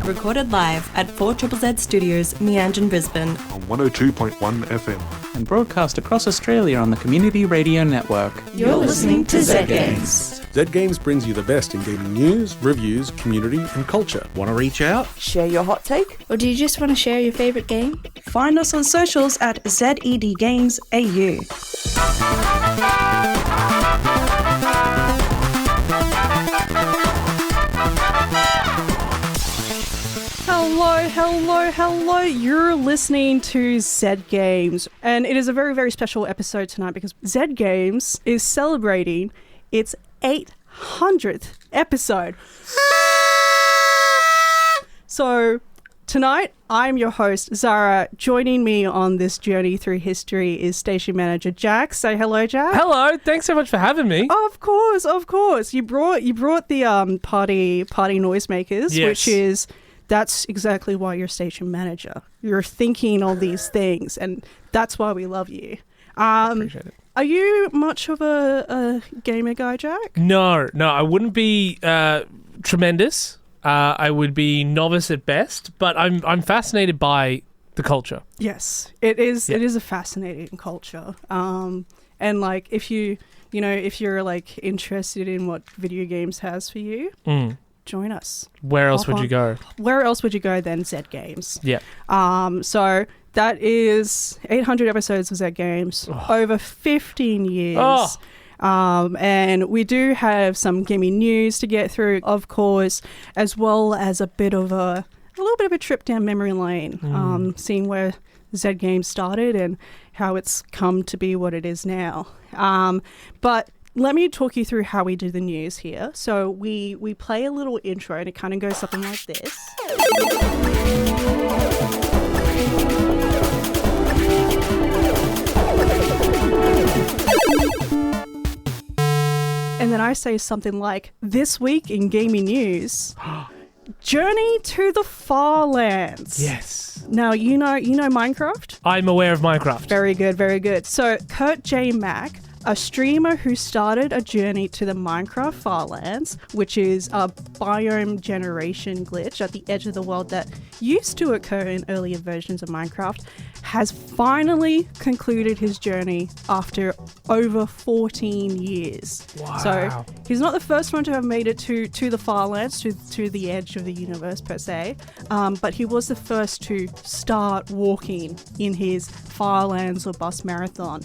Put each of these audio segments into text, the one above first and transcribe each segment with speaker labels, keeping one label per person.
Speaker 1: recorded live at 4ZZZ Studios, Meanjin, Brisbane.
Speaker 2: On 102.1 FM.
Speaker 3: And broadcast across Australia on the Community Radio Network.
Speaker 1: You're listening to Zed Games.
Speaker 2: Zed Games brings you the best in gaming news, reviews, community and culture. Want to reach out?
Speaker 4: Share your hot take?
Speaker 5: Or do you just want to share your favourite game?
Speaker 6: Find us on socials at Zed Games AU.
Speaker 7: Hello. You're listening to Zed Games. And it is a very, very special episode tonight because Zed Games is celebrating its 800th episode. So tonight, I'm your host, Zahra. Joining me on this journey through history is station manager Jack. Say hello, Jack.
Speaker 8: Hello. Thanks so much for having me.
Speaker 7: Of course. You brought the party noisemakers,
Speaker 8: yes.
Speaker 7: Which is... That's exactly why you're station manager. You're thinking all these things, and that's why we love you.
Speaker 8: Appreciate it.
Speaker 7: Are you much of a gamer guy, Jack?
Speaker 8: No, I wouldn't be tremendous. I would be novice at best, but I'm fascinated by the culture.
Speaker 7: Yes, it is.
Speaker 8: Yeah.
Speaker 7: It is a fascinating culture. And like, if you're like interested in what video games has for you. Join us.
Speaker 8: Where else would you go?
Speaker 7: Where else would you go than Zed Games?
Speaker 8: Yeah.
Speaker 7: So that is 800 episodes of Zed Games, over 15 years. And we do have some gaming news to get through, of course, as well as a little bit of a trip down memory lane, seeing where Zed Games started and how it's come to be what it is now. But let me talk you through how we do the news here. So we play a little intro and it kind of goes something like this. And then I say something like, this week in gaming news, Journey to the Far Lands.
Speaker 8: Yes.
Speaker 7: Now, you know Minecraft?
Speaker 8: I'm aware of Minecraft.
Speaker 7: Very good. So Kurt J. Mack, a streamer who started a journey to the Minecraft Farlands, which is a biome generation glitch at the edge of the world that used to occur in earlier versions of Minecraft, has finally concluded his journey after over 14 years.
Speaker 8: Wow.
Speaker 7: So he's not the first one to have made it to the Farlands, to the edge of the universe per se, but he was the first to start walking in his Farlands or bus marathon,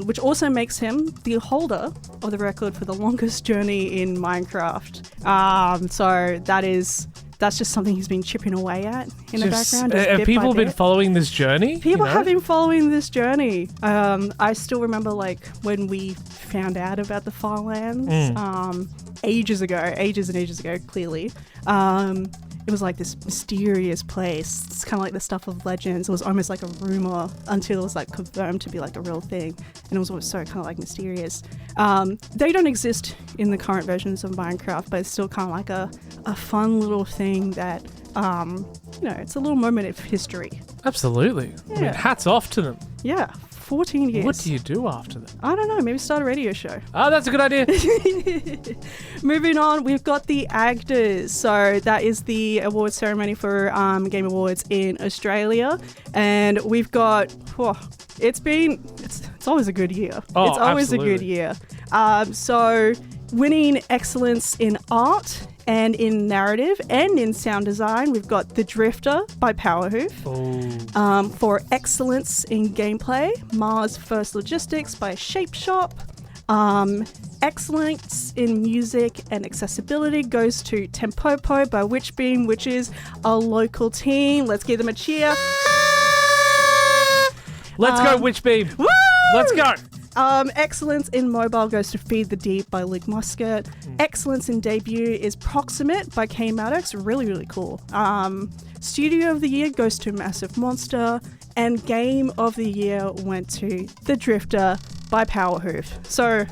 Speaker 7: which also makes him the holder of the record for the longest journey in Minecraft. So that's just something he's been chipping away at in the background.
Speaker 8: Have people been following this journey?
Speaker 7: People have been following this journey. I still remember like when we found out about the Farlands ages and ages ago, clearly. It was like this mysterious place. It's kind of like the stuff of legends. It was almost like a rumor until it was like confirmed to be like a real thing. And it was always so kind of like mysterious. They don't exist in the current versions of Minecraft, but it's still kind of like a fun little thing that, it's a little moment of history.
Speaker 8: Absolutely.
Speaker 7: Yeah.
Speaker 8: I mean, hats off to them.
Speaker 7: Yeah. 14 years.
Speaker 8: What do you do after that?
Speaker 7: I don't know. Maybe start a radio show.
Speaker 8: Oh, that's a good idea.
Speaker 7: Moving on, we've got the AGDAs. So that is the award ceremony for Game Awards in Australia. And we've got, it's always a good year.
Speaker 8: Oh,
Speaker 7: it's always
Speaker 8: absolutely.
Speaker 7: a good year. So winning excellence in art and in narrative and in sound design, we've got The Drifter by Powerhoof. For excellence in gameplay, Mars First Logistics by Shape Shop. Excellence in music and accessibility goes to Tempopo by Witchbeam, which is a local team. Let's give them a cheer.
Speaker 8: Let's go, Witchbeam.
Speaker 7: Woo!
Speaker 8: Let's go.
Speaker 7: Excellence in mobile goes to Feed the Deep by Luke Muscat. Excellence in debut is Proximate by K Maddox. Really, really cool. Studio of the Year goes to Massive Monster. And Game of the Year went to The Drifter by Powerhoof. So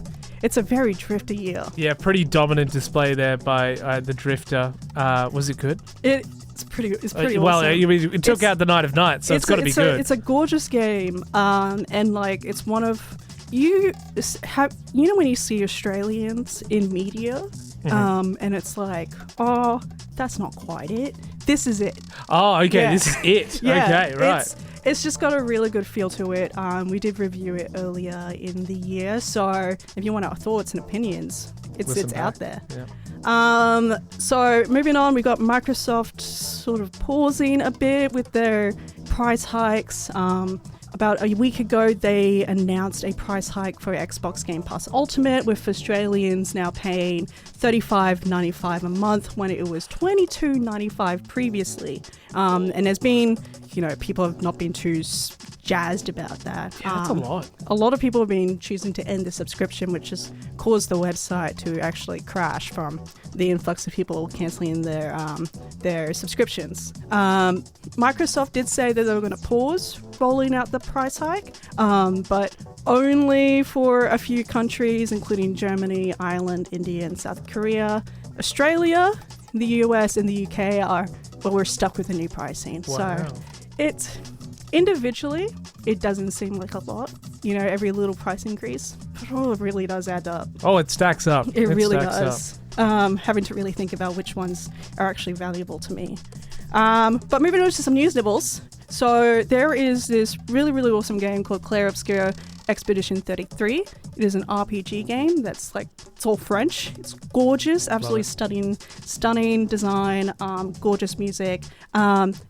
Speaker 7: it's a very Drifter year.
Speaker 8: Yeah, pretty dominant display there by The Drifter. Was it good?
Speaker 7: It's pretty
Speaker 8: well,
Speaker 7: awesome.
Speaker 8: it took out the Night of Nights, so it's got to be good.
Speaker 7: It's a gorgeous game. And like it's one of... You know when you see Australians in media, and it's like, oh, that's not quite it. this is it.
Speaker 8: Oh, okay.
Speaker 7: Yeah.
Speaker 8: This is it.
Speaker 7: Yeah,
Speaker 8: Okay, right.
Speaker 7: It's just got a really good feel to it. We did review it earlier in the year, so if you want our thoughts and opinions, it's out there.
Speaker 8: Yeah.
Speaker 7: So moving on, we got Microsoft sort of pausing a bit with their price hikes. About a week ago, they announced a price hike for Xbox Game Pass Ultimate, with Australians now paying $35.95 a month when it was $22.95 previously. And there's been, people have not been too jazzed about that.
Speaker 8: Yeah, that's a lot.
Speaker 7: A lot of people have been choosing to end the subscription, which has caused the website to actually crash from the influx of people cancelling their subscriptions. Microsoft did say that they were going to pause rolling out the price hike, but only for a few countries, including Germany, Ireland, India, and South Korea. Australia, the US, and the UK we're stuck with the new pricing.
Speaker 8: Wow.
Speaker 7: So it's individually, it doesn't seem like a lot. Every little price increase, but it really does add up.
Speaker 8: Oh, it stacks up.
Speaker 7: It really
Speaker 8: stacks
Speaker 7: does. Having to really think about which ones are actually valuable to me. But moving on to some news nibbles. So there is this really, really awesome game called Clair Obscur Expedition 33. It is an RPG game that's it's all French. It's gorgeous, absolutely stunning design, gorgeous music.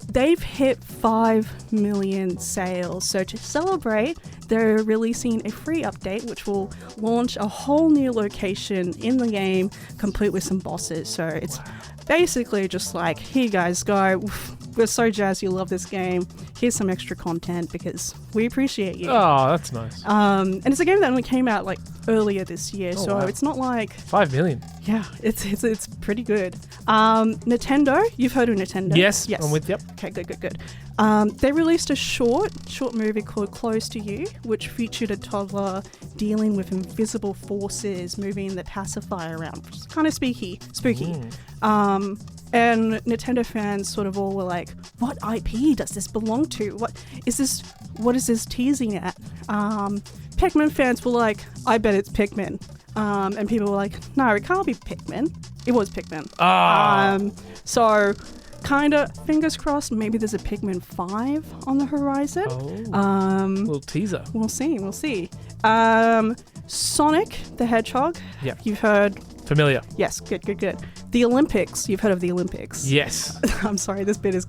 Speaker 7: They've hit 5 million sales. So to celebrate, they're releasing a free update which will launch a whole new location in the game, complete with some bosses. So it's basically just here you guys go. We're so jazzed you love this game. Here's some extra content because we appreciate you.
Speaker 8: Oh, that's nice.
Speaker 7: And it's a game that only came out earlier this year, so
Speaker 8: wow.
Speaker 7: it's not
Speaker 8: 5 million.
Speaker 7: Yeah, it's pretty good. Nintendo, you've heard of Nintendo?
Speaker 8: Yes. I'm with. Yep.
Speaker 7: Okay, good. They released a short movie called Close to You, which featured a toddler dealing with invisible forces moving the pacifier around, which is kind of spooky. And Nintendo fans sort of all were like, what IP does this belong to? What is this teasing at? Pikmin fans were like, I bet it's Pikmin. And people were like, no, it can't be Pikmin. It was Pikmin. So kind of fingers crossed, maybe there's a Pikmin 5 on the horizon.
Speaker 8: Little teaser.
Speaker 7: We'll see. Sonic the Hedgehog.
Speaker 8: Yeah.
Speaker 7: You've heard.
Speaker 8: Familiar.
Speaker 7: Yes, good. The Olympics. You've heard of the Olympics.
Speaker 8: Yes.
Speaker 7: I'm sorry, this bit is...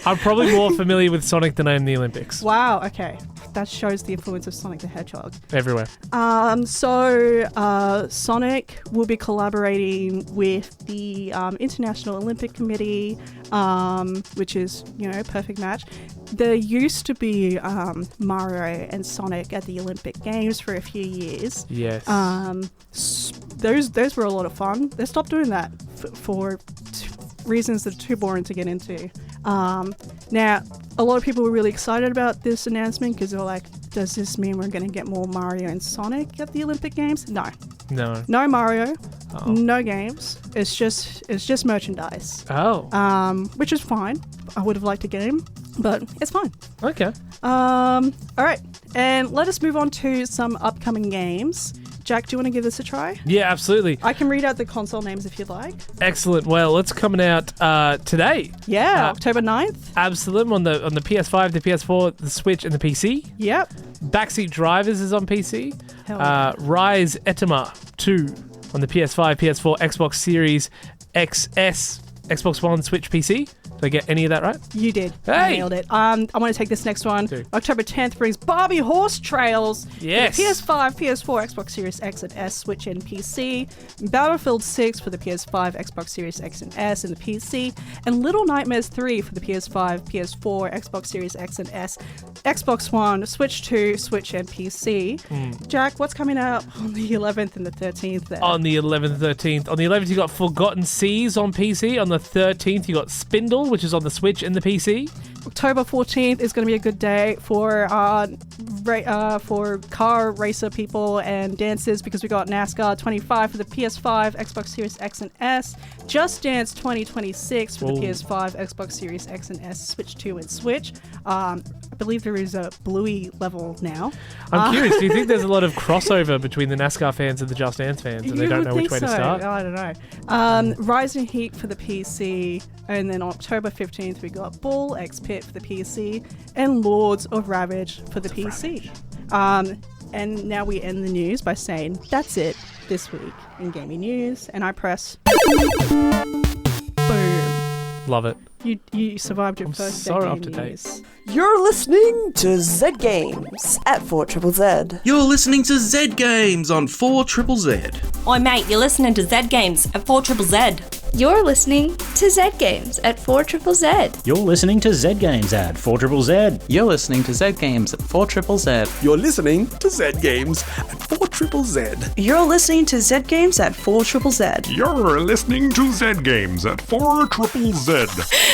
Speaker 8: I'm probably more familiar with Sonic than I am the Olympics.
Speaker 7: Wow, okay. That shows the influence of Sonic the Hedgehog.
Speaker 8: Everywhere.
Speaker 7: Sonic will be collaborating with the International Olympic Committee, which is, a perfect match. There used to be Mario and Sonic at the Olympic Games for a few years.
Speaker 8: Yes.
Speaker 7: Those were a lot of fun. They stopped doing that for reasons that are too boring to get into. Now, a lot of people were really excited about this announcement because they were like, does this mean we're going to get more Mario and Sonic at the Olympic Games? No. No Mario.
Speaker 8: Oh.
Speaker 7: No games. It's just merchandise.
Speaker 8: Oh.
Speaker 7: Which is fine. I would have liked a game, but it's fine.
Speaker 8: Okay.
Speaker 7: All right. And let us move on to some upcoming games. Jack, do you want to give this a try?
Speaker 8: Yeah, absolutely.
Speaker 7: I can read out the console names if you'd like.
Speaker 8: Excellent. Well, it's coming out today.
Speaker 7: Yeah, October 9th.
Speaker 8: Absolutely. On the PS5, the PS4, the Switch, and the PC.
Speaker 7: Yep.
Speaker 8: Backseat Drivers is on PC.
Speaker 7: Hell yeah.
Speaker 8: Rise Etima 2 on the PS5, PS4, Xbox Series XS, Xbox One, Switch, PC. Did I get any of that right?
Speaker 7: You did.
Speaker 8: Hey!
Speaker 7: You nailed it. I want to take this next one.
Speaker 8: Do.
Speaker 7: October 10th brings Barbie Horse Trails.
Speaker 8: Yes.
Speaker 7: For the PS5, PS4, Xbox Series X and S, Switch and PC. Battlefield 6 for the PS5, Xbox Series X and S and the PC. And Little Nightmares 3 for the PS5, PS4, Xbox Series X and S, Xbox One, Switch 2, Switch and PC. Jack, what's coming out on the 11th and the 13th there?
Speaker 8: On the 11th, 13th. On the 11th, you got Forgotten Seas on PC. On the 13th, you got Spindle, which is on the Switch and the PC.
Speaker 7: October 14th is going to be a good day for car racer people and dancers because we got NASCAR 25 for the PS5, Xbox Series X and S, Just Dance 2026 for the PS5, Xbox Series X and S, Switch 2 and Switch. I believe there is a Bluey level now.
Speaker 8: I'm curious, do you think there's a lot of crossover between the NASCAR fans and the Just Dance fans and they don't know which way to start?
Speaker 7: I don't know. Rising Heat for the PC, and then on October 15th we got Bull X Pit for the PC, and Lords of Ravage for the PC. And now we end the news by saying that's it this week in gaming news, and I press boom.
Speaker 8: Love it.
Speaker 7: You survived your first
Speaker 8: so
Speaker 7: day
Speaker 8: up
Speaker 7: gaming
Speaker 8: to date.
Speaker 7: news.
Speaker 4: You're listening to Zed Games at 4ZZZ.
Speaker 9: You're listening to Zed Games on 4ZZZ.
Speaker 1: Oi mate, you're listening to Zed Games at 4ZZZ.
Speaker 5: You're listening to Zed Games at 4ZZZ.
Speaker 10: You're listening to Zed Games at 4ZZZ.
Speaker 3: You're listening to Zed Games at 4ZZZ.
Speaker 2: You're listening to Zed Games at 4ZZZ.
Speaker 6: You're listening to Zed Games at 4ZZZ.
Speaker 11: You're listening to Zed Games at 4ZZZ.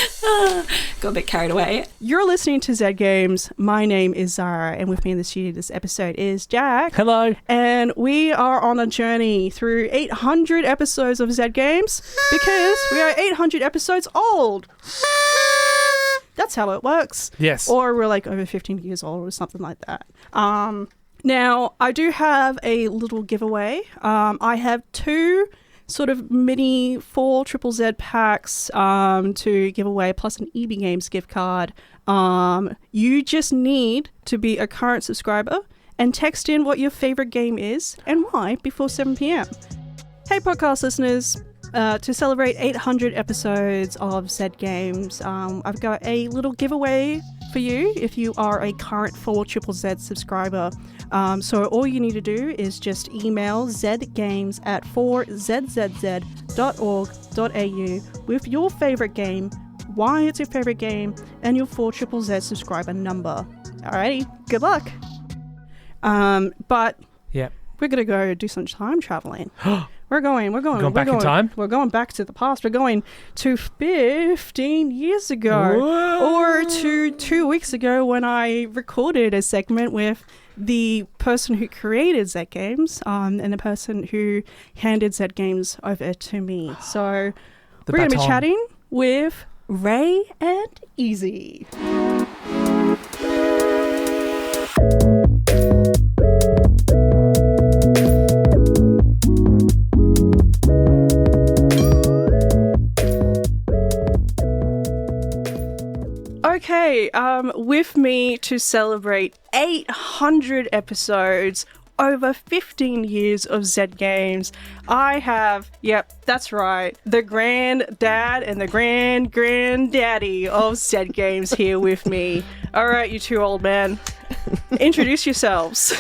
Speaker 1: Got a bit carried away.
Speaker 7: You're listening to Zed Games. My name is Zahra, and with me in the studio this episode is Jack.
Speaker 8: Hello.
Speaker 7: And we are on a journey through 800 episodes of Zed Games because we are 800 episodes old. That's how it works.
Speaker 8: Yes.
Speaker 7: Or we're like over 15 years old or something like that. Now, I do have a little giveaway. I have 2 sort of mini 4ZZZ packs to give away, plus an EB Games gift card. You just need to be a current subscriber and text in what your favorite game is and why before 7 p.m. Hey, podcast listeners. To celebrate 800 episodes of Zed Games, I've got a little giveaway for you if you are a current 4ZZZ subscriber. So all you need to do is just email zedgames at 4zzz.org.au with your favorite game, why it's your favorite game, and your 4ZZZ subscriber number. Alrighty, good luck. But
Speaker 8: Yep.
Speaker 7: we're gonna go do some time traveling. We're going
Speaker 8: back in time?
Speaker 7: We're going back to the past. We're going to 15 years ago.
Speaker 8: Whoa.
Speaker 7: Or to 2 weeks ago when I recorded a segment with the person who created Zed Games and the person who handed Zed Games over to me. So
Speaker 8: The
Speaker 7: we're going to be
Speaker 8: baton.
Speaker 7: chatting with Ray and Ezie. Okay, with me to celebrate 800 episodes, over 15 years of Zed Games, I have, yep, that's right, the granddad and the granddaddy of Zed Games here with me. All right, you two old men, introduce yourselves.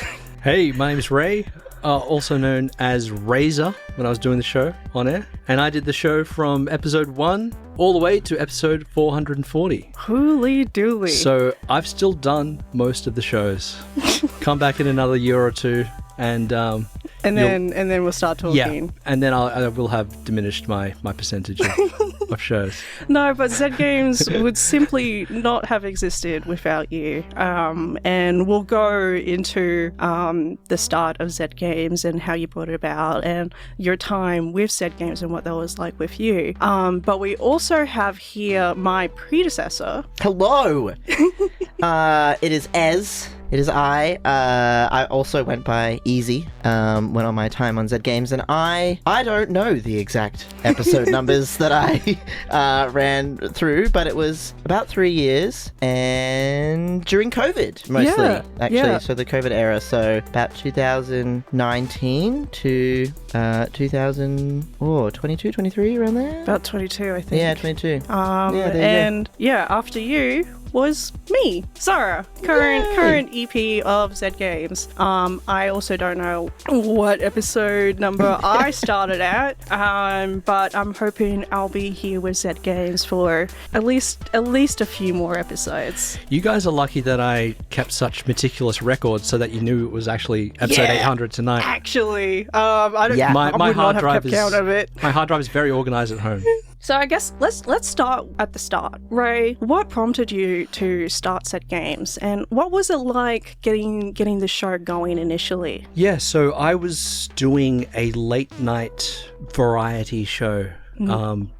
Speaker 12: Hey, my name is Ray, also known as Razor when I was doing the show on air. And I did the show from episode 1 all the way to episode 440.
Speaker 7: Hooly dooly.
Speaker 12: So I've still done most of the shows. Come back in another year or two and
Speaker 7: then we'll start talking.
Speaker 12: yeah, and then I will have diminished my percentage of shows.
Speaker 7: No, but Zed Games would simply not have existed without you. And we'll go into the start of Zed Games and how you brought it about and your time with Zed Games and what that was like with you. But we also have here my predecessor.
Speaker 4: Hello! It is Ez. It is I. I also went by Ezie, went on my time on Zed Games, and I don't know the exact episode numbers that I ran through, but it was about 3 years, and during COVID, mostly, actually,
Speaker 7: yeah.
Speaker 4: so the COVID era, so about 2019 to 2022, 23, around there?
Speaker 7: About 22, I think.
Speaker 4: Yeah, 22.
Speaker 7: After you was me, Zahra, current EP of Zed Games. I also don't know what episode number I started at, but I'm hoping I'll be here with Zed Games for at least a few more episodes.
Speaker 12: You guys are lucky that I kept such meticulous records so that you knew it was actually episode 800 tonight.
Speaker 7: Actually, I don't.
Speaker 4: Yeah.
Speaker 7: I
Speaker 12: My
Speaker 7: would
Speaker 12: hard
Speaker 7: not have
Speaker 12: drive
Speaker 7: kept count of it.
Speaker 12: My hard drive is very organized at home.
Speaker 7: So I guess let's start at the start. Ray, what prompted you to start Zed Games, and what was it like getting the show going initially?
Speaker 12: Yeah, so I was doing a late night variety show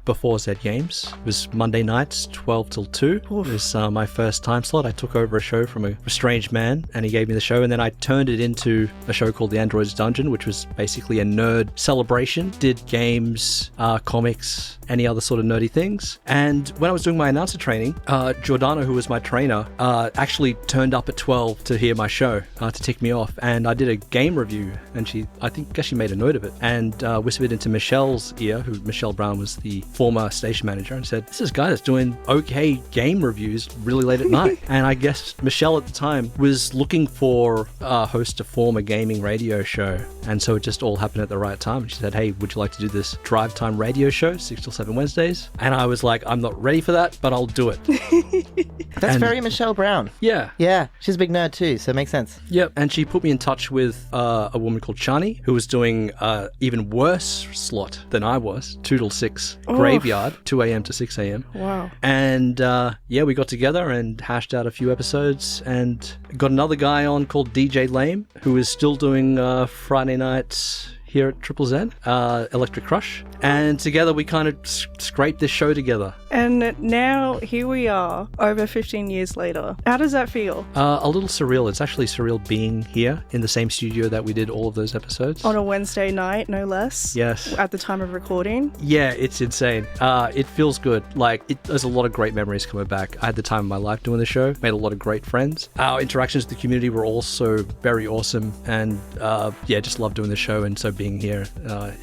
Speaker 12: before Zed Games. It was Monday nights, 12 till 2. It was my first time slot. I took over a show from a strange man, and he gave me the show, and then I turned it into a show called The Android's Dungeon, which was basically a nerd celebration. Did games, comics, any other sort of nerdy things. And when I was doing my announcer training, Giordano, who was my trainer, actually turned up at 12 to hear my show, to tick me off. And I did a game review, and I guess she made a note of it, and whispered into Michelle's ear, who Michelle Brown was the former station manager, and said, this is a guy that's doing okay game reviews really late at night. And I guess Michelle at the time was looking for a host to form a gaming radio show. And so it just all happened at the right time. She said, hey, would you like to do this drive time radio show, 6 till 7 Wednesdays? And I was like, I'm not ready for that, but I'll do it.
Speaker 4: That's very Michelle Brown.
Speaker 12: Yeah.
Speaker 4: Yeah, she's a big nerd too, so it makes sense.
Speaker 12: Yep, and she put me in touch with a woman called Chani, who was doing even worse slot than I was, 2 till 6 graveyard, 2 a.m. to 6 a.m.
Speaker 7: Wow.
Speaker 12: And we got together and hashed out a few episodes, and got another guy on called DJ Lame, who is still doing Friday nights here at Triple Z, Electric Crush. And together we kind of scraped this show together.
Speaker 7: And now here we are, over 15 years later. How does that feel?
Speaker 12: A little surreal. It's actually surreal being here in the same studio that we did all of those episodes.
Speaker 7: On a Wednesday night, no less.
Speaker 12: Yes.
Speaker 7: At the time of recording.
Speaker 12: Yeah, it's insane. It feels good. There's a lot of great memories coming back. I had the time of my life doing the show, made a lot of great friends. Our interactions with the community were also very awesome. And just love doing the show. And so being here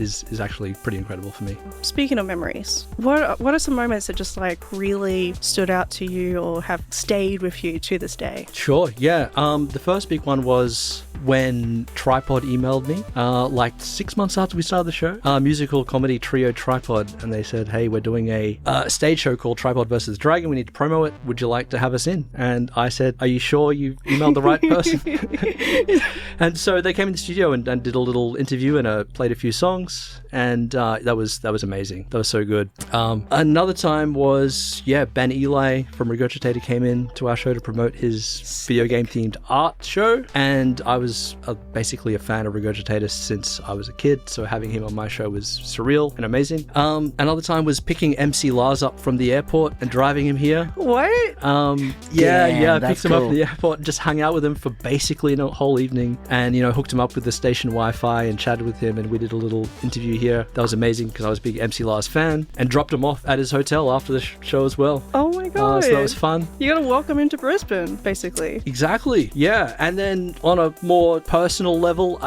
Speaker 12: is actually pretty incredible for me.
Speaker 7: Speaking of memories, what are some moments that just really stood out to you or have stayed with you to this day?
Speaker 12: Sure, yeah. The first big one was when Tripod emailed me 6 months after we started the show, musical comedy trio Tripod, and they said, hey, we're doing a stage show called Tripod vs. Dragon. We need to promo it. Would you like to have us in? And I said, are you sure you emailed the right person? And so they came in the studio and did a little interview and played a few songs, and that was amazing. That was so good. Another time was Ben Eli from Regurgitator came in to our show to promote his video game themed art show, and I was basically a fan of Regurgitator since I was a kid, so having him on my show was surreal and amazing. Another time was picking MC Lars up from the airport and driving him here.
Speaker 7: What?
Speaker 12: I picked him up at the airport and just hung out with him for basically a whole evening, and hooked him up with the station Wi-Fi and chatted with him, and we did a little interview here. That was amazing because I was a big MC Lars fan, and dropped him off at his hotel after the show as well.
Speaker 7: Oh my god.
Speaker 12: So that was fun.
Speaker 7: You gotta welcome him to Brisbane, basically.
Speaker 12: Exactly, yeah. And then on a more personal level,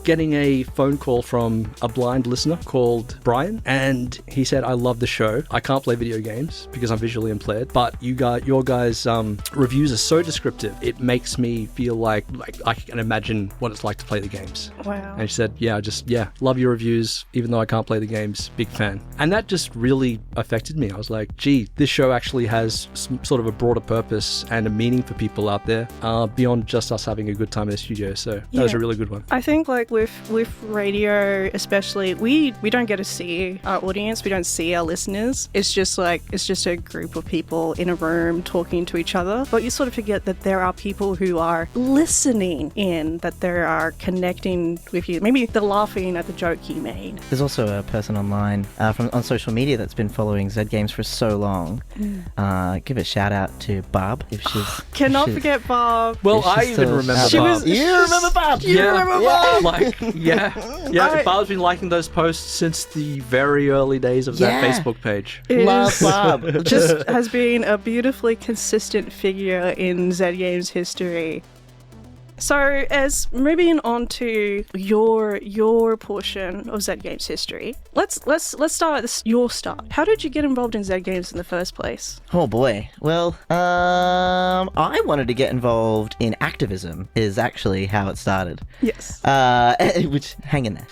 Speaker 12: getting a phone call from a blind listener called Brian, and he said, I love the show. I can't play video games because I'm visually impaired, but your guys' reviews are so descriptive. It makes me feel like I can imagine what it's like to play the games.
Speaker 7: Wow.
Speaker 12: And she said, love your reviews, even though I can't play the games, big fan. And that just really affected me. I was like, gee, this show actually has some sort of a broader purpose and a meaning for people out there, beyond just us having a good time in the studio. So that was a really good one.
Speaker 7: I think with radio especially, we don't get to see our audience, we don't see our listeners. It's just a group of people in a room talking to each other, but you sort of forget that there are people who are listening in, that they are connecting with you. Maybe they're laughing at the joke you made.
Speaker 4: There's also a person online on social media that's been following Zed Games for so long. Give a shout out to Barb if she's
Speaker 7: cannot forget Barb.
Speaker 12: Well, I even remember Barb.
Speaker 4: You remember Barb?
Speaker 7: You remember Barb?
Speaker 12: Barb's been liking those posts since the very early days of that Facebook page.
Speaker 4: Love Barb.
Speaker 7: Just has been a beautifully consistent figure in Zed Games history. So, as moving on to your portion of Zed Games history, let's start at your start. How did you get involved in Zed Games in the first place?
Speaker 4: Oh boy. Well, I wanted to get involved in activism. Is actually how it started.
Speaker 7: Yes.
Speaker 4: Which hang in there.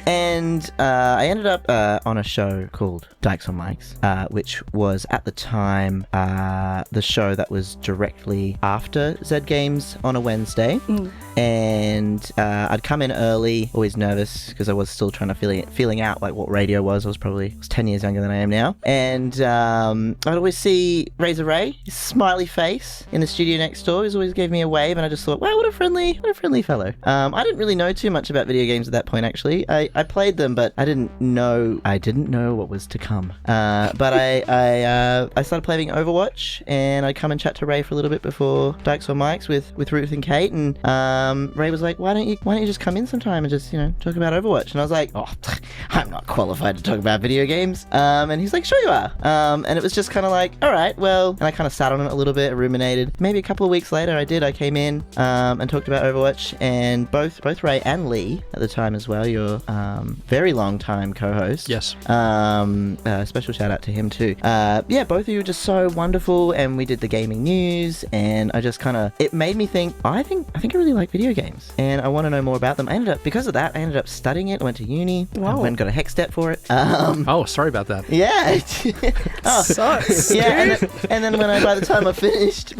Speaker 4: And I ended up on a show called Dykes on Mics, which was at the time the show that was directly after Zed Games on a Wednesday. Wednesday. And I'd come in early, always nervous because I was still trying to feeling out like what radio was. I was 10 years younger than I am now. And I'd always see Razor Ray, his smiley face in the studio next door. He always gave me a wave, and I just thought, wow, what a friendly fellow. I didn't really know too much about video games at that point, actually. I played them, but I didn't know what was to come. But I started playing Overwatch, and I'd come and chat to Ray for a little bit before Dykes or Mikes with Ruth and Kate, and Ray was like, why don't you just come in sometime and just, talk about Overwatch? And I was like, oh, I'm not qualified to talk about video games. And he's like, sure you are. And it was just kind of like, all right, well, and I kind of sat on it a little bit, ruminated. Maybe a couple of weeks later I came in and talked about Overwatch, and both Ray and Lee at the time as well, your very long time co-host.
Speaker 12: Yes.
Speaker 4: Special shout out to him too. Both of you were just so wonderful, and we did the gaming news, and I just it made me think, I think I really like video games, and I want to know more about them. Because of that, I ended up studying it. I went to uni. Wow. I went and got a hex step for it.
Speaker 12: Oh, sorry about that.
Speaker 4: Yeah.
Speaker 7: Sucks.
Speaker 4: Yeah, and then by the time I finished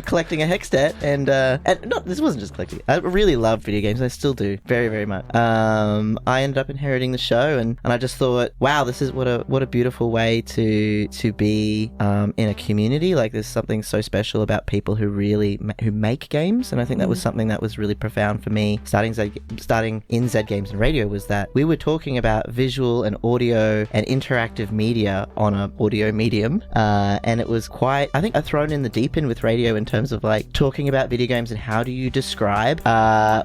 Speaker 4: collecting a hex stat, and no, this wasn't just collecting. I really love video games. I still do, very, very much. I ended up inheriting the show, and I just thought, wow, this is what a beautiful way to be in a community. Like, there's something so special about people who make games, and I think that was something that was really profound for me. Starting in Zed Games and radio was that we were talking about visual and audio and interactive media on an audio medium, and it was quite, I think, thrown in the deep end with radio in terms of like talking about video games and how do you describe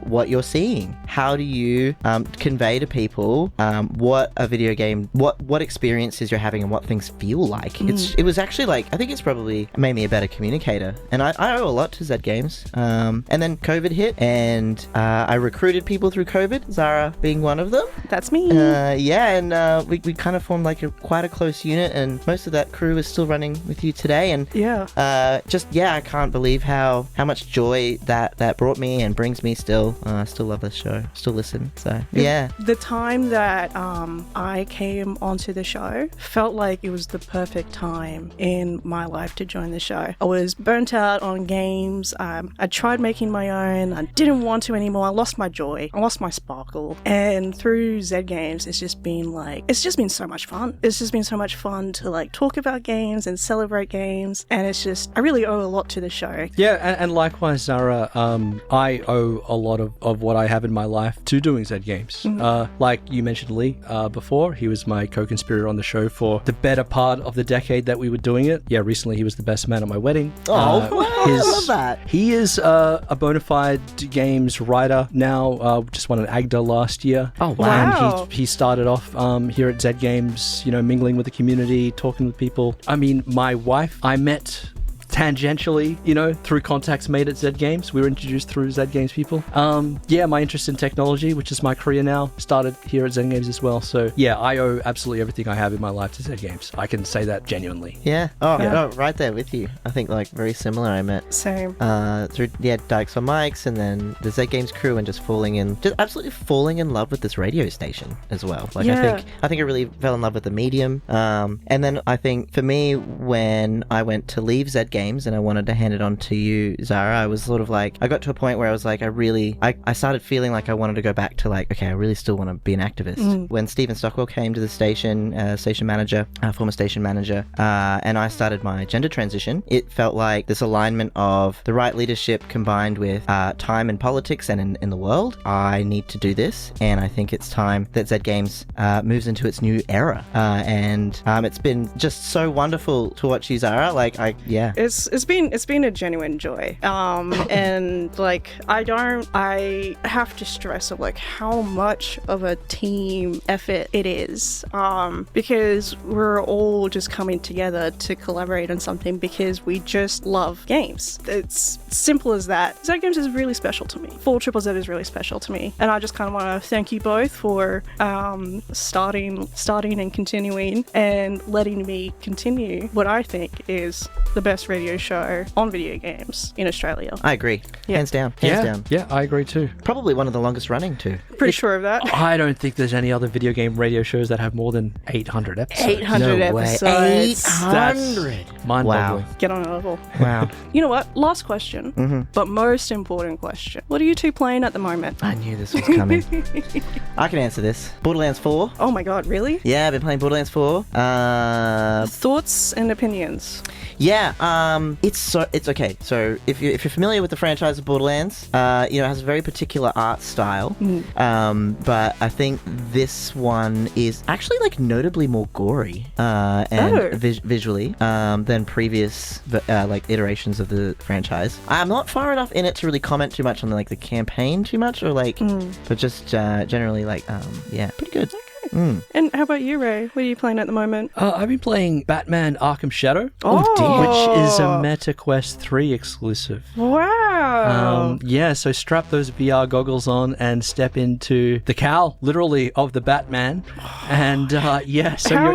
Speaker 4: what you're seeing? How do you convey to people what a video game, what experiences you're having and what things feel like? It was actually like, I think it's probably made me a better communicator, and I owe a lot to Zed Games. And then COVID hit, and I recruited people through COVID, Zahra being one of them.
Speaker 7: That's me.
Speaker 4: We kind of formed like quite a close unit, and most of that crew is still running with you today. And I can't believe how much joy that brought me and brings me still. I still love this show, still listen. So yeah.
Speaker 7: The time that I came onto the show felt like it was the perfect time in my life to join the show. I was burnt out on games. I tried making my own. I didn't want to anymore. I lost my joy. I lost my sparkle. And through Zed Games, it's just been so much fun. It's just been so much fun to like talk about games and celebrate games. And it's just, I really owe a lot to the show.
Speaker 12: Yeah, and likewise, Zahra, I owe a lot of what I have in my life to doing Zed Games. Like you mentioned Lee before, he was my co-conspirator on the show for the better part of the decade that we were doing it. Yeah, recently he was the best man at my wedding.
Speaker 4: I love that.
Speaker 12: He is a bona fide games writer now. Just won an AGDA last year.
Speaker 4: Oh, wow.
Speaker 12: And he started off here at Zed Games, mingling with the community, talking with people. I mean, my wife, I met tangentially, through contacts made at Zed Games. We were introduced through Zed Games people. My interest in technology, which is my career now, started here at Zed Games as well. So yeah, I owe absolutely everything I have in my life to Zed Games. I can say that genuinely.
Speaker 4: Yeah. Oh, right there with you. I think like very similar. I met
Speaker 7: same
Speaker 4: through Dykes on Mics, and then the Zed Games crew, and just absolutely falling in love with this radio station as well. Like I think I really fell in love with the medium. And then I think for me, when I went to leave Zed Games and I wanted to hand it on to you, Zahra, I was sort of like, I got to a point where I was like, I started feeling like I wanted to go back to like, okay, I really still want to be an activist. When Stephen Stockwell came to the station, station manager, former station manager, and I started my gender transition, it felt like this alignment of the right leadership combined with time in politics and in the world. I need to do this, and I think it's time that Zed Games moves into its new era. And it's been just so wonderful to watch you, Zahra.
Speaker 7: It's been a genuine joy. And like I have to stress of like how much of a team effort it is. Because we're all just coming together to collaborate on something because we just love games. It's simple as that. Zed Games is really special to me. 4ZZZ is really special to me. And I just kind of want to thank you both for starting and continuing and letting me continue what I think is the best radio radio show on video games in Australia.
Speaker 4: I agree.
Speaker 7: Yeah.
Speaker 4: Hands down. Hands down.
Speaker 12: Yeah, I agree too.
Speaker 4: Probably one of the longest running too.
Speaker 7: Pretty sure of that.
Speaker 12: I don't think there's any other video game radio shows that have more than 800 episodes.
Speaker 7: 800
Speaker 4: No way.
Speaker 7: episodes.
Speaker 4: 800.
Speaker 12: Mind-boggling.
Speaker 7: Get on a level.
Speaker 4: Wow.
Speaker 7: You know what? Last question, but most important question. What are you two playing at the moment?
Speaker 4: I knew this was coming. I can answer this. Borderlands 4.
Speaker 7: Oh my god, really?
Speaker 4: Yeah, I've been playing Borderlands 4.
Speaker 7: Thoughts and opinions.
Speaker 4: Yeah, it's okay. So if you're familiar with the franchise of Borderlands, it has a very particular art style. But I think this one is actually like notably more gory and visually than previous iterations of the franchise. I'm not far enough in it to really comment too much on the campaign too much, or but just generally pretty good.
Speaker 7: And how about you, Ray? What are you playing at the moment?
Speaker 12: I've been playing Batman Arkham Shadow,
Speaker 7: Oh,
Speaker 12: which is a MetaQuest 3 exclusive.
Speaker 7: Wow.
Speaker 12: So strap those VR goggles on and step into the cowl, literally, of the Batman. And so
Speaker 7: how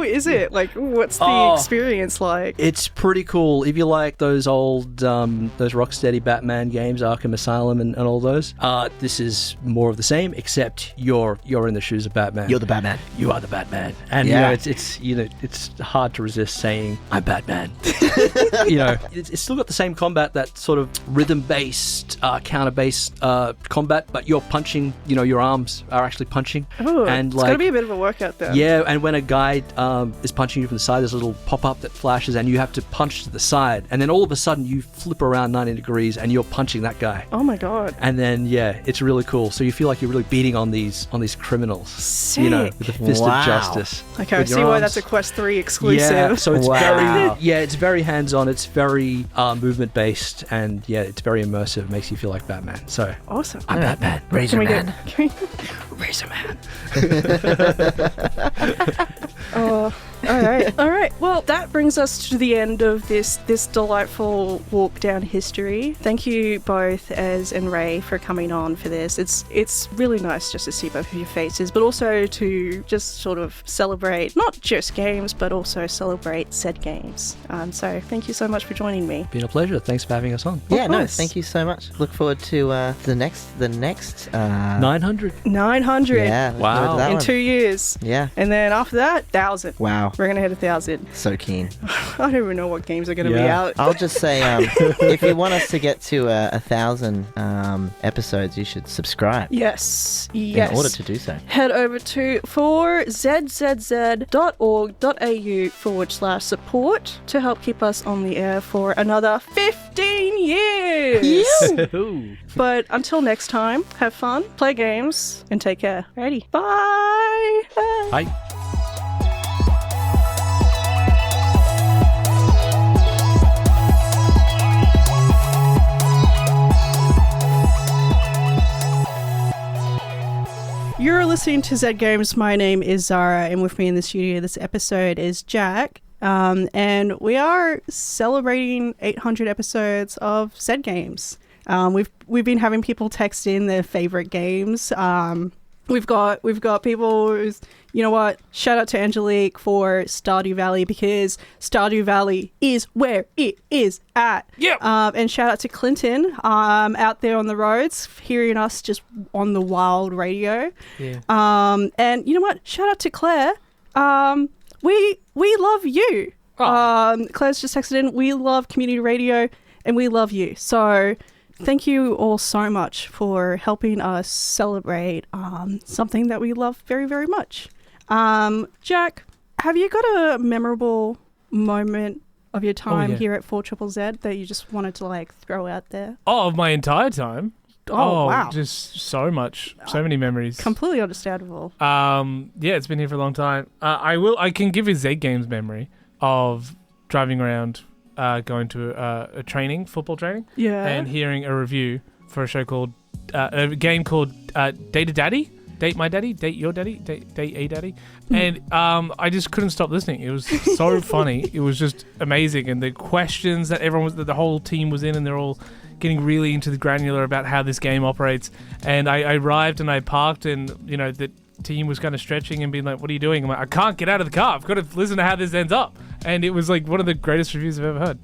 Speaker 7: is it? Like, what's the experience like?
Speaker 12: It's pretty cool. If you like those old, those Rocksteady Batman games, Arkham Asylum and all those, this is more of the same, except you're in the shoes of Batman.
Speaker 4: You're the Batman.
Speaker 12: You are the Batman. And it's hard to resist saying, I'm Batman. It's still got the same combat, that sort of rhythm-based, counter-based combat, but you're punching, your arms are actually punching.
Speaker 7: Oh,
Speaker 12: and
Speaker 7: it's got to be a bit of a workout there.
Speaker 12: Yeah, and when a guy is punching you from the side, there's a little pop-up that flashes and you have to punch to the side. And then all of a sudden you flip around 90 degrees and you're punching that guy.
Speaker 7: Oh my god.
Speaker 12: And then, it's really cool. So you feel like you're really beating on these criminals.
Speaker 7: Sick.
Speaker 12: With the fist of justice.
Speaker 7: Okay, I see why that's a Quest 3 exclusive.
Speaker 12: Yeah, so it's it's very hands-on, it's very movement-based, and it's very immersive. It makes you feel like Batman. So
Speaker 7: awesome.
Speaker 12: I'm Batman.
Speaker 4: Razor Man.
Speaker 12: Razor Man.
Speaker 7: All right. Well, that brings us to the end of this delightful walk down history. Thank you both, Ez and Ray, for coming on for this. It's really nice just to see both of your faces, but also to just sort of celebrate not just games, but also celebrate Zed Games. So thank you so much for joining me.
Speaker 12: Been a pleasure. Thanks for having us on.
Speaker 4: Yeah, no, thank you so much. Look forward to the next
Speaker 12: 900.
Speaker 7: 900.
Speaker 4: Yeah.
Speaker 12: Wow.
Speaker 4: In
Speaker 7: 2 years.
Speaker 4: Yeah.
Speaker 7: And then after that, 1,000.
Speaker 4: Wow.
Speaker 7: We're gonna hit 1,000.
Speaker 4: So keen.
Speaker 7: I don't even know what games are gonna be out.
Speaker 4: I'll just say, if you want us to get to 1,000 episodes, you should subscribe.
Speaker 7: Yes.
Speaker 4: In order to do so.
Speaker 7: Head over to forzzzz.org.au/support to help keep us on the air for another 15 years. But until next time, have fun, play games, and take care. Ready? Bye.
Speaker 12: Bye.
Speaker 7: You're listening to Zed Games. My name is Zahra, and with me in the studio this episode is Jack. And we are celebrating 800 episodes of Zed Games. We've been having people text in their favorite games. We've got people who's, you know what? Shout out to Angelique for Stardew Valley, because Stardew Valley is where it is at.
Speaker 8: Yeah.
Speaker 7: And shout out to Clinton out there on the roads, hearing us just on the wild radio.
Speaker 8: Yeah.
Speaker 7: And you know what? Shout out to Claire. We love you. Claire's just texted in. We love community radio, and we love you. So thank you all so much for helping us celebrate something that we love very, very much. Jack, have you got a memorable moment of your time here at 4ZZZ that you just wanted to throw out there?
Speaker 8: Oh, of my entire time?
Speaker 7: Oh, wow.
Speaker 8: Just so much. So many memories.
Speaker 7: Completely understandable.
Speaker 8: It's been here for a long time. I can give a Zed Games memory of driving around, going to a training, football training, and hearing a review for a show called a game called Date a Daddy, Date My Daddy, Date Your Daddy, Date a Daddy, and I just couldn't stop listening. It was so funny. It was just amazing, and the questions that the whole team was in, and they're all getting really into the granular about how this game operates. And I arrived and I parked, and team was kind of stretching and being like, what are you doing? I'm like, I can't get out of the car. I've got to listen to how this ends up. And it was like one of the greatest reviews I've ever heard.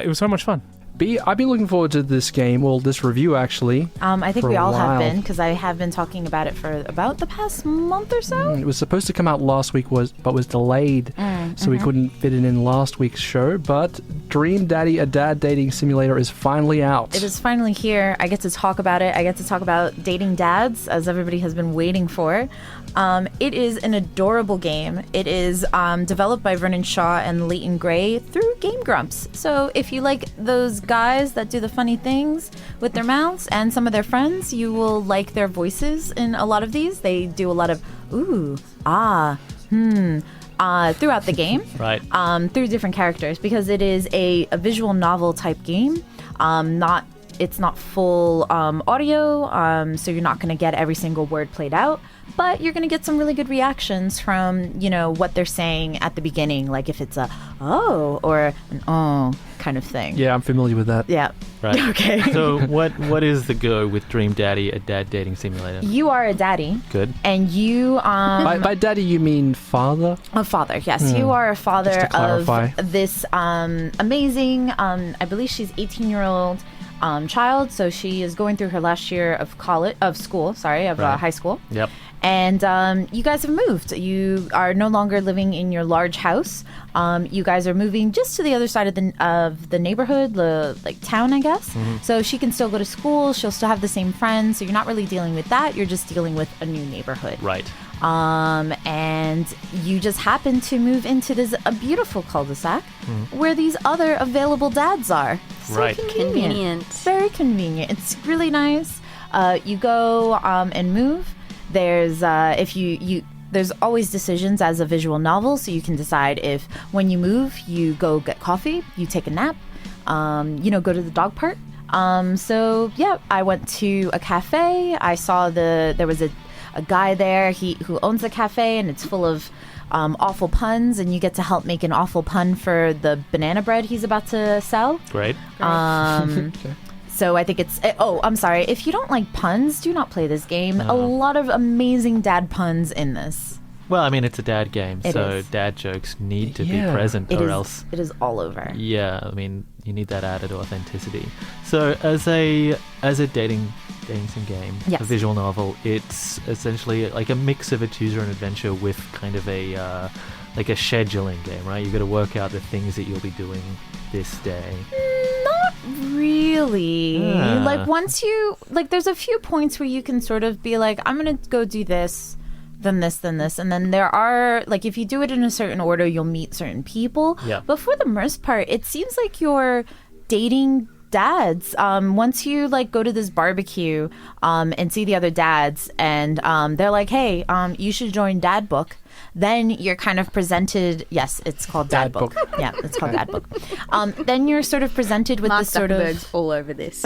Speaker 8: It was so much fun.
Speaker 13: I've been looking forward to this game, well, this review actually.
Speaker 14: I think we all have been, because I have been talking about it for about the past month or so.
Speaker 13: It was supposed to come out last week, but was delayed, so we couldn't fit it in last week's show. But Dream Daddy, a dad dating simulator, is finally out.
Speaker 14: It is finally here. I get to talk about it. I get to talk about dating dads, as everybody has been waiting for. It is an adorable game. It is developed by Vernon Shaw and Leighton Gray through Game Grumps. So if you like those guys that do the funny things with their mouths and some of their friends, you will like their voices in a lot of these. They do a lot of ooh, ah, throughout the game.
Speaker 15: Right.
Speaker 14: Through different characters, because it is a visual novel type game. It's not full audio, so you're not going to get every single word played out, but you're going to get some really good reactions from, what they're saying at the beginning, like if it's a oh or an oh kind of thing.
Speaker 13: Yeah, I'm familiar with that.
Speaker 14: Yeah.
Speaker 15: Right.
Speaker 14: Okay.
Speaker 15: So what is the go with Dream Daddy, a dad dating simulator?
Speaker 14: You are a daddy.
Speaker 15: Good.
Speaker 14: And you...
Speaker 13: by daddy, you mean father?
Speaker 14: A father, yes. You are a father of this amazing, I believe she's 18-year-old child, so she is going through her last year of high school.
Speaker 15: Yep.
Speaker 14: And you guys have moved. You are no longer living in your large house. You guys are moving just to the other side of the neighborhood, the town, I guess. Mm-hmm. So she can still go to school. She'll still have the same friends. So you're not really dealing with that. You're just dealing with a new neighborhood.
Speaker 15: Right.
Speaker 14: And you just happen to move into a beautiful cul-de-sac where these other available dads are. So
Speaker 15: right.
Speaker 14: Convenient. Very convenient. It's really nice. You go and move. There's there's always decisions as a visual novel, so you can decide if when you move you go get coffee, you take a nap, go to the dog park. So yeah, I went to a cafe. I saw there was a guy there who owns a cafe, and it's full of awful puns, and you get to help make an awful pun for the banana bread he's about to sell.
Speaker 15: Great.
Speaker 14: So I think it's... I'm sorry. If you don't like puns, do not play this game. A lot of amazing dad puns in this.
Speaker 15: Well, I mean, it's a dad game, so
Speaker 14: is.
Speaker 15: Dad jokes need to be present, else...
Speaker 14: It is all over.
Speaker 15: Yeah, I mean, you need that added authenticity. So as a dating sim game,
Speaker 14: yes.
Speaker 15: a visual novel, it's essentially like a mix of a choose your own adventure with kind of a scheduling game, right? You've got to work out the things that you'll be doing this day.
Speaker 14: Not really. Once you there's a few points where you can sort of be like, I'm gonna go do this, then this, then this, and then there are if you do it in a certain order, you'll meet certain people.
Speaker 15: Yeah.
Speaker 14: But for the most part, it seems like you're dating dads. Once you go to this barbecue and see the other dads, and they're like, hey, you should join Dad Book. Then you're kind of presented. Yes, it's called Dad Book. Yeah, it's called Dad Book. Then you're sort of presented with this sort of
Speaker 16: all over this.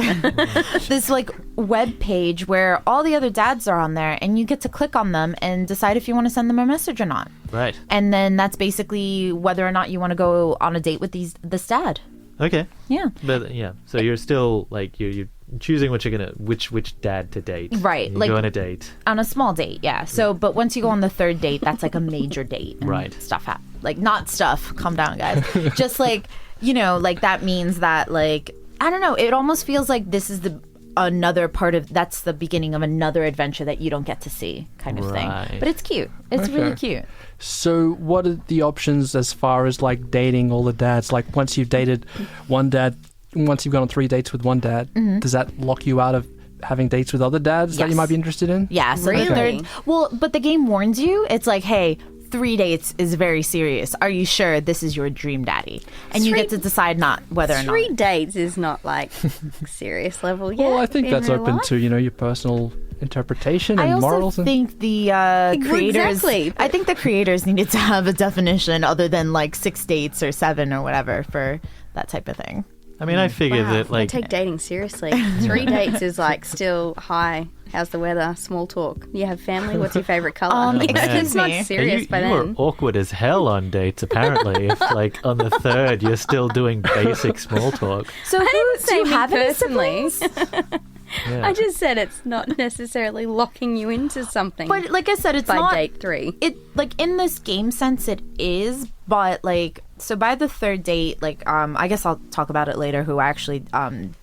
Speaker 14: this web page where all the other dads are on there, and you get to click on them and decide if you want to send them a message or not.
Speaker 15: Right.
Speaker 14: And then that's basically whether or not you want to go on a date with this dad.
Speaker 15: Okay.
Speaker 14: Yeah.
Speaker 15: But yeah, so you're still you're choosing which dad to date.
Speaker 14: Right.
Speaker 15: You go on a date.
Speaker 14: On a small date, yeah. So, but once you go on the third date, that's a major date. And
Speaker 15: right.
Speaker 14: Stuff not stuff. Calm down, guys. Just that means that I don't know. It almost feels like this is that's the beginning of another adventure that you don't get to see, kind of thing. But it's cute. It's really cute.
Speaker 13: So what are the options as far as dating all the dads? Once you've dated one dad, once you've gone on 3 dates with one dad, does that lock you out of having dates with other dads that you might be interested in?
Speaker 14: Yeah. So
Speaker 16: really?
Speaker 14: But the game warns you. It's hey, 3 dates is very serious. Are you sure this is your dream daddy? And you get to decide whether or not.
Speaker 16: 3 dates is not serious level yet.
Speaker 13: Well, I think that's open to your personal interpretation and morals.
Speaker 14: I also think the creators.
Speaker 16: Exactly.
Speaker 14: I think the creators needed to have a definition other than 6 dates or 7 or whatever for that type of thing.
Speaker 15: I mean, I figured that
Speaker 16: I take dating seriously. 3 dates is still hi. How's the weather? Small talk. You have family? What's your favorite color? It's not serious by then.
Speaker 15: You were awkward as hell on dates, apparently. If on the 3rd you're still doing basic small talk.
Speaker 14: So
Speaker 16: I didn't say
Speaker 14: do you have any
Speaker 16: personally.
Speaker 14: siblings?
Speaker 15: Yeah.
Speaker 16: I just said it's not necessarily locking you into something.
Speaker 14: But like I said, it's
Speaker 16: by
Speaker 14: not
Speaker 16: date 3.
Speaker 14: It like in this game sense, it is. But like, so by the third date, like, I guess I'll talk about it later. Who I actually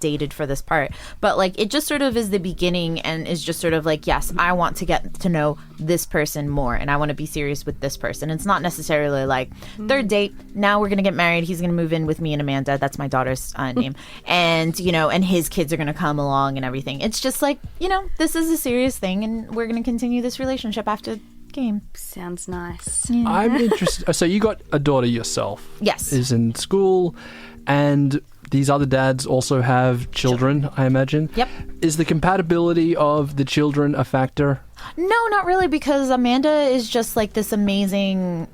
Speaker 14: dated for this part, but like, it just sort of is the beginning and is just sort of like, yes, I want to get to know this person more, and I want to be serious with this person. It's not necessarily like third date. Now we're gonna get married. He's gonna move in with me and Amanda. That's my daughter's name, and and his kids are gonna come along and everything. It's just like, this is a serious thing, and we're gonna continue this relationship after game.
Speaker 16: Sounds nice.
Speaker 14: Yeah.
Speaker 13: I'm interested. So you got a daughter yourself.
Speaker 14: Yes.
Speaker 13: Is in school, and these other dads also have children, I imagine.
Speaker 14: Yep.
Speaker 13: Is the compatibility of the children a factor?
Speaker 14: No, not really, because Amanda is just like this amazing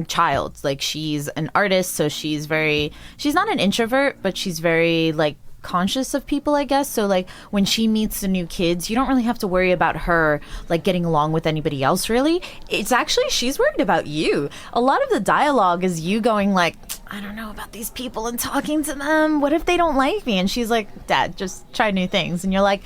Speaker 14: child. Like, she's an artist, so she's not an introvert, but she's very like conscious of people, I guess. So like, when she meets the new kids, you don't really have to worry about her like getting along with anybody else, really. It's actually, she's worried about you. A lot of the dialogue is you going like, I don't know about these people and talking to them. What if they don't like me? And she's like, Dad, just try new things. And you're like,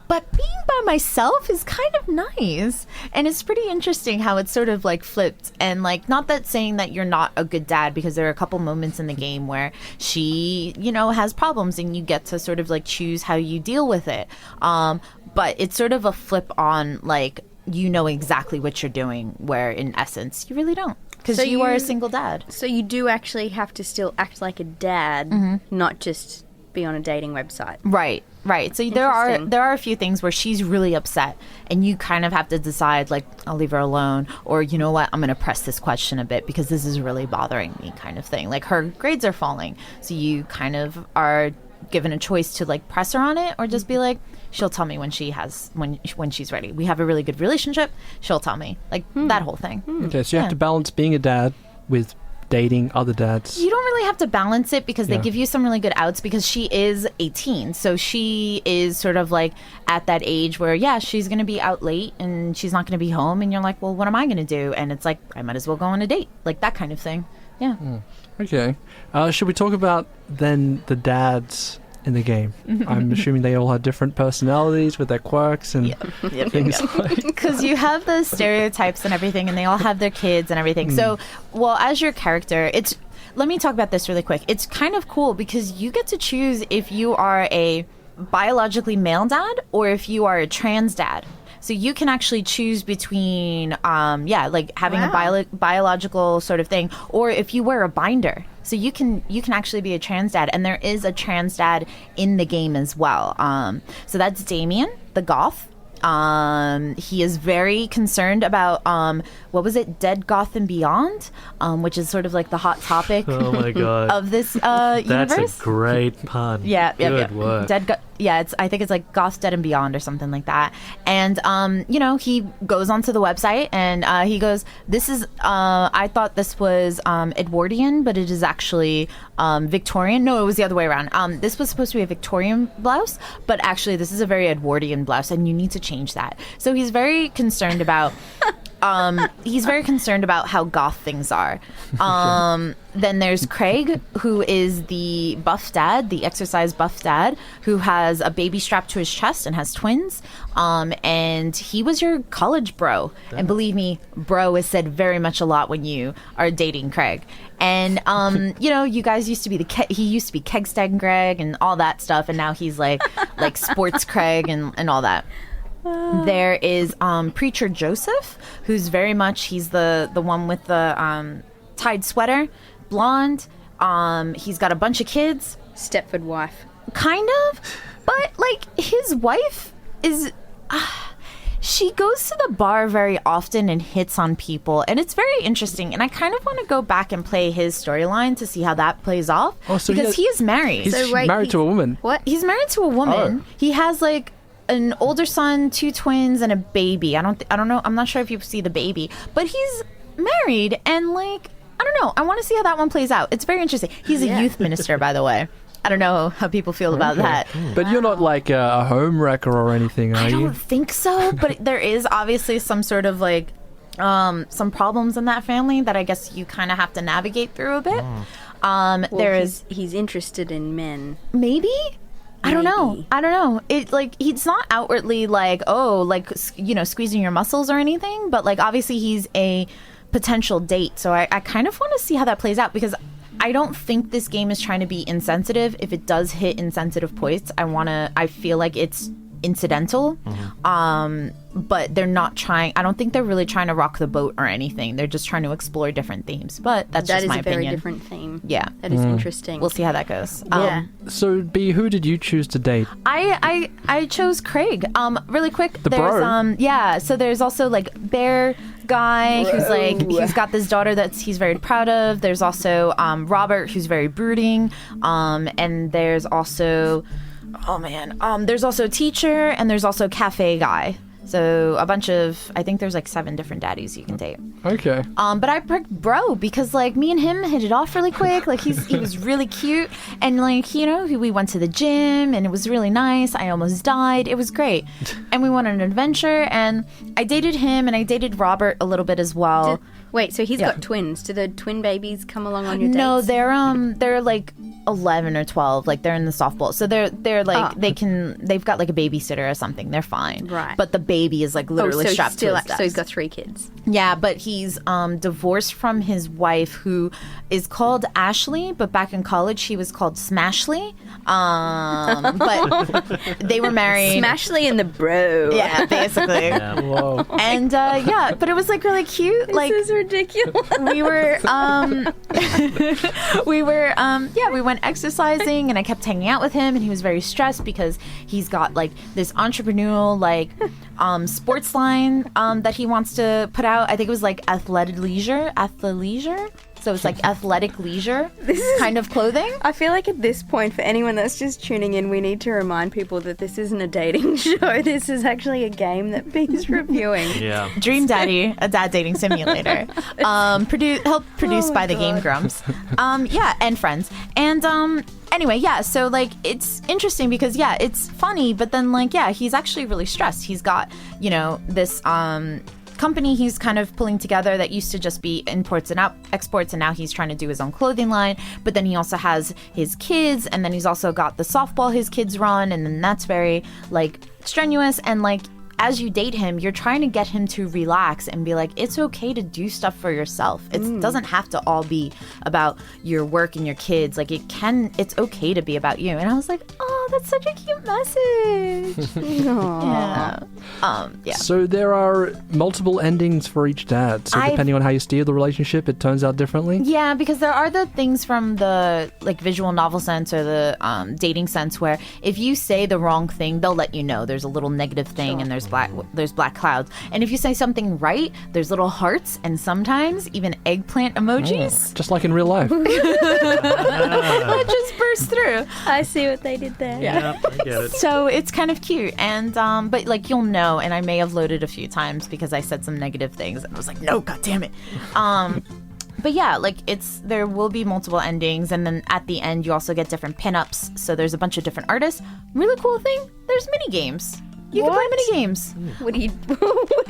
Speaker 14: but being by myself is kind of nice. And it's pretty interesting how it's sort of like flipped. And like, not that saying that you're not a good dad, because there are a couple moments in the game where she, has problems and you get to sort of like choose how you deal with it. But it's sort of a flip on like, exactly what you're doing, where in essence, you really don't. Because you are a single dad.
Speaker 16: So you do actually have to still act like a dad, not just be on a dating website.
Speaker 14: Right. So there are a few things where she's really upset, and you kind of have to decide, like, I'll leave her alone, or you know what, I'm going to press this question a bit because this is really bothering me, kind of thing. Like, her grades are falling, so you kind of are given a choice to like press her on it, or just be like, she'll tell me when she's ready. We have a really good relationship. She'll tell me, like, that whole thing.
Speaker 13: Okay, so you have to balance being a dad with dating other dads.
Speaker 14: You don't really have to balance it, because they give you some really good outs, because she is 18. So she is sort of like at that age where, she's going to be out late and she's not going to be home. And you're like, well, what am I going to do? And it's like, I might as well go on a date. Like, that kind of thing. Yeah.
Speaker 13: Okay. Should we talk about then the dads in the game? I'm assuming they all have different personalities with their quirks and things like.
Speaker 14: Because you have the stereotypes and everything, and they all have their kids and everything. So, as your character, let me talk about this really quick. It's kind of cool because you get to choose if you are a biologically male dad or if you are a trans dad. So you can actually choose between, like having a biological sort of thing, or if you wear a binder. So you can actually be a trans dad, and there is a trans dad in the game as well. So that's Damien, the goth. He is very concerned about what was it, Dead Goth and Beyond, which is sort of like the hot topic.
Speaker 15: Oh my god!
Speaker 14: Of this universe.
Speaker 15: That's a great pun. Good work.
Speaker 14: I think it's like Goth Dead and Beyond or something like that. And he goes onto the website and he goes, "This is I thought this was Edwardian, but it is actually Victorian. No, it was the other way around. This was supposed to be a Victorian blouse, but actually this is a very Edwardian blouse, and you need to change that." So he's very concerned about how goth things are. Then there's Craig, who is the buff dad, the exercise buff dad, who has a baby strapped to his chest and has twins. And he was your college bro. And believe me, bro is said very much a lot when you are dating Craig. And, you guys used to be he used to be Kegstag Greg and all that stuff. And now he's like sports Craig and all that. There is Preacher Joseph, who's very much, he's the one with the tied sweater, blonde. He's got a bunch of kids.
Speaker 16: Stepford wife.
Speaker 14: Kind of. But, like, his wife is... she goes to the bar very often and hits on people, and it's very interesting. And I kind of want to go back and play his storyline to see how that plays off.
Speaker 13: Oh, so
Speaker 14: because he is married.
Speaker 13: He's married to a woman.
Speaker 14: What? He's married to a woman. Oh. He has, like, an older son, 2 twins, and a baby. I don't know. I'm not sure if you see the baby, but he's married, and like, I don't know. I want to see how that one plays out. It's very interesting. He's a youth minister, by the way. I don't know how people feel about that.
Speaker 13: But you're not like a home wrecker or anything, are you?
Speaker 14: I don't think so, but there is obviously some sort of like some problems in that family that I guess you kind of have to navigate through a bit.
Speaker 16: He's interested in men.
Speaker 14: Maybe. I don't know. It like he's not outwardly like squeezing your muscles or anything, but like obviously he's a potential date. So I kind of want to see how that plays out because I don't think this game is trying to be insensitive. If it does hit insensitive points, I feel like it's incidental. But they're not trying. I don't think they're really trying to rock the boat or anything. They're just trying to explore different themes. But that's just my opinion. That is a very
Speaker 16: different theme.
Speaker 14: Yeah,
Speaker 16: that is interesting.
Speaker 14: We'll see how that goes.
Speaker 13: So, B, who did you choose to date?
Speaker 14: I chose Craig. Really quick.
Speaker 13: The bro.
Speaker 14: So there's also like Bear guy who's like he's got this daughter that he's very proud of. There's also Robert who's very brooding. And there's also there's also teacher and there's also cafe guy. So a bunch of, I think there's like 7 different daddies you can date.
Speaker 13: Okay.
Speaker 14: But I picked bro because like me and him hit it off really quick. Like he was really cute and like, we went to the gym and it was really nice. I almost died. It was great. And we went on an adventure and I dated him and I dated Robert a little bit as well.
Speaker 16: Wait, so he's got twins. Do the twin babies come along on your dates?
Speaker 14: No, they're like 11 or 12. Like they're in the softball. So they're like they've got like a babysitter or something. They're fine.
Speaker 16: Right.
Speaker 14: But the baby is like literally strapped to his desk.
Speaker 16: So he's got 3 kids.
Speaker 14: Yeah, but he's divorced from his wife who is called Ashley, but back in college she was called Smashley. But they were married.
Speaker 16: Smashley and the bro.
Speaker 14: Yeah, basically.
Speaker 13: Yeah. Whoa.
Speaker 14: And but it was like really cute.
Speaker 16: This is ridiculous.
Speaker 14: We were we went exercising and I kept hanging out with him and he was very stressed because he's got like this entrepreneurial like sports line that he wants to put out. I think it was like athleisure. So it's like athletic leisure kind of clothing.
Speaker 16: I feel like at this point, for anyone that's just tuning in, we need to remind people that this isn't a dating show. This is actually a game that B's reviewing.
Speaker 15: Yeah.
Speaker 14: Dream Daddy, a dad dating simulator. Produced by the game Grumps. And friends. And anyway, so like it's interesting because it's funny, but then like he's actually really stressed. He's got this company he's kind of pulling together that used to just be imports and exports, and now he's trying to do his own clothing line. But then he also has his kids, and then he's also got the softball his kids run, and then that's very like strenuous. And like as you date him, you're trying to get him to relax and be like, it's okay to do stuff for yourself. It doesn't have to all be about your work and your kids. Like it's okay to be about you. And I was like, oh, that's such a cute message. Yeah.
Speaker 13: So there are multiple endings for each dad. So depending on how you steer the relationship, it turns out differently.
Speaker 14: Yeah, because there are the things from the like visual novel sense or the dating sense where if you say the wrong thing, they'll let you know. There's a little negative thing and there's black clouds. And if you say something right, there's little hearts and sometimes even eggplant emojis.
Speaker 13: Just like in real life.
Speaker 14: That just burst through.
Speaker 16: I see what they did there.
Speaker 15: Yeah, I get it.
Speaker 14: So it's kind of cute. And but like you'll know, and I may have loaded a few times because I said some negative things and I was like, no, god damn it. But like there will be multiple endings, and then at the end you also get different pinups. So there's a bunch of different artists. Really cool thing, there's mini games. You can play mini games.
Speaker 16: What do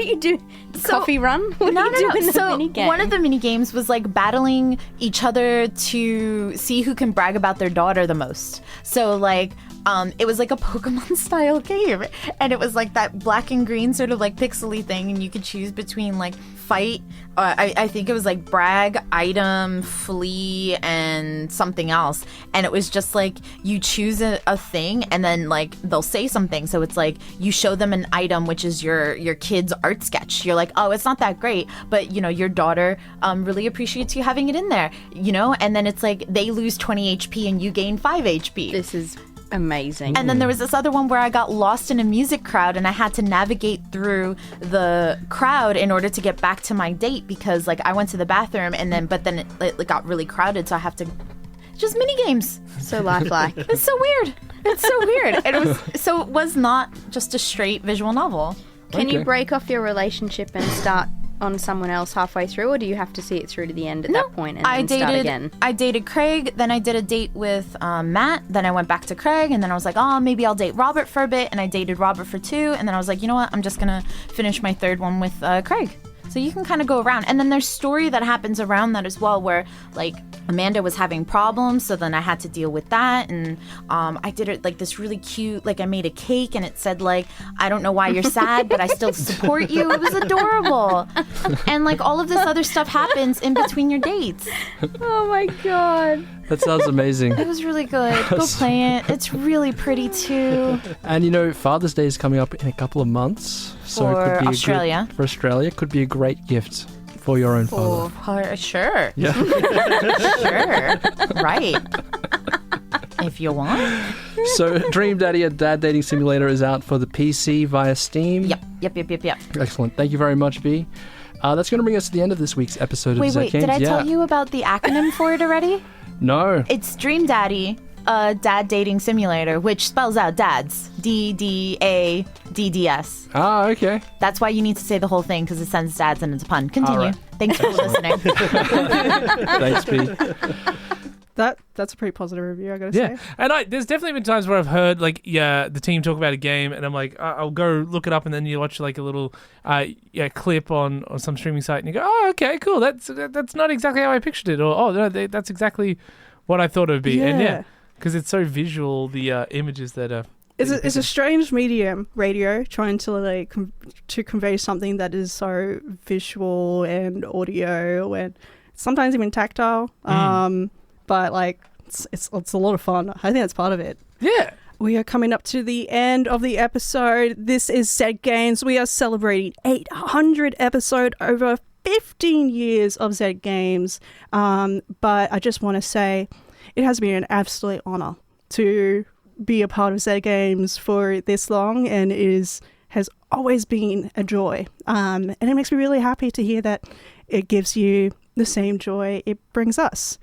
Speaker 16: you do? Coffee run? What do you do in the mini game?
Speaker 14: One of the mini games was like battling each other to see who can brag about their daughter the most. So like it was like a Pokemon style game, and it was like that black and green sort of like pixely thing, and you could choose between like fight, I think it was like brag, item, flee, and something else. And it was just like you choose a thing, and then like they'll say something. So it's like you show them an item, which is your kid's art sketch. You're like, oh, it's not that great, but your daughter really appreciates you having it in there, and then it's like they lose 20 HP and you gain 5 HP.
Speaker 16: This is amazing.
Speaker 14: And then there was this other one where I got lost in a music crowd and I had to navigate through the crowd in order to get back to my date because like I went to the bathroom but then it got really crowded, so I have to just mini games.
Speaker 16: So lifelike.
Speaker 14: It's so weird. It was not just a straight visual novel.
Speaker 16: Can you break off your relationship and start on someone else halfway through, or do you have to see it through to the end at that point and then start again?
Speaker 14: I dated Craig, then I did a date with Matt, then I went back to Craig, and then I was like, oh, maybe I'll date Robert for a bit, and I dated Robert for 2, and then I was like, you know what, I'm just gonna finish my third one with Craig. So So you can kind of go around. And then there's story that happens around that as well, where like Amanda was having problems, so then I had to deal with that. And I did it like this really cute, like I made a cake and it said like, I don't know why you're sad, but I still support you. It was adorable. And like all of this other stuff happens in between your dates.
Speaker 16: Oh my god.
Speaker 13: That sounds amazing.
Speaker 14: It was really good. Go play it. It's really pretty too.
Speaker 13: And you know, Father's Day is coming up in a couple of months. So
Speaker 14: For
Speaker 13: it could be
Speaker 14: Australia.
Speaker 13: For Australia, could be a great gift for your own father.
Speaker 14: Sure.
Speaker 13: Yeah.
Speaker 14: Sure. Right. If you want.
Speaker 13: So Dream Daddy, a dad dating simulator, is out for the PC via Steam.
Speaker 14: Yep.
Speaker 13: Excellent. Thank you very much, B. That's going to bring us to the end of this week's episode of Zed Games.
Speaker 14: Did I tell you about the acronym for it already?
Speaker 13: No.
Speaker 14: It's Dream Daddy, a dad dating simulator, which spells out dads. DDADDS.
Speaker 13: Ah, okay.
Speaker 14: That's why you need to say the whole thing, because it sends dads and it's a pun. Continue.
Speaker 13: Right.
Speaker 14: Thanks for listening.
Speaker 13: Thanks, B.
Speaker 7: That's a pretty positive review, I gotta say.
Speaker 8: Yeah, and there's definitely been times where I've heard like the team talk about a game, and I'm like, I'll go look it up, and then you watch like a little clip on some streaming site, and you go, oh, okay, cool, that's not exactly how I pictured it, or no, that's exactly what I thought it would be, and because it's so visual, the images that are.
Speaker 7: It's a strange medium, radio, trying to like to convey something that is so visual and audio and sometimes even tactile. But like it's a lot of fun. I think that's part of it.
Speaker 8: Yeah.
Speaker 7: We are coming up to the end of the episode. This is Zed Games. We are celebrating 800 episode over 15 years of Zed Games. But I just want to say it has been an absolute honor to be a part of Zed Games for this long, and has always been a joy. And it makes me really happy to hear that it gives you the same joy it brings us.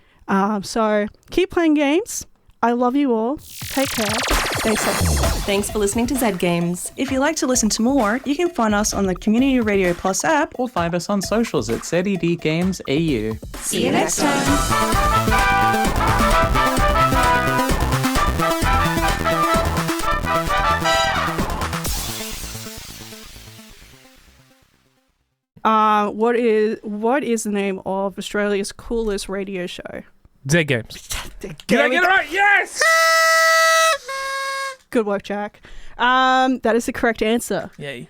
Speaker 7: So keep playing games. I love you all. Take care. Stay safe.
Speaker 1: Thanks for listening to Zed Games.
Speaker 6: If you'd like to listen to more, you can find us on the Community Radio Plus app.
Speaker 3: Or find us on socials at ZED Games AU.
Speaker 5: See you next time.
Speaker 7: What is the name of Australia's coolest radio show?
Speaker 8: Zed Games. Did I get it right? Yes!
Speaker 7: Good work, Jack. That is the correct answer.
Speaker 8: Yay.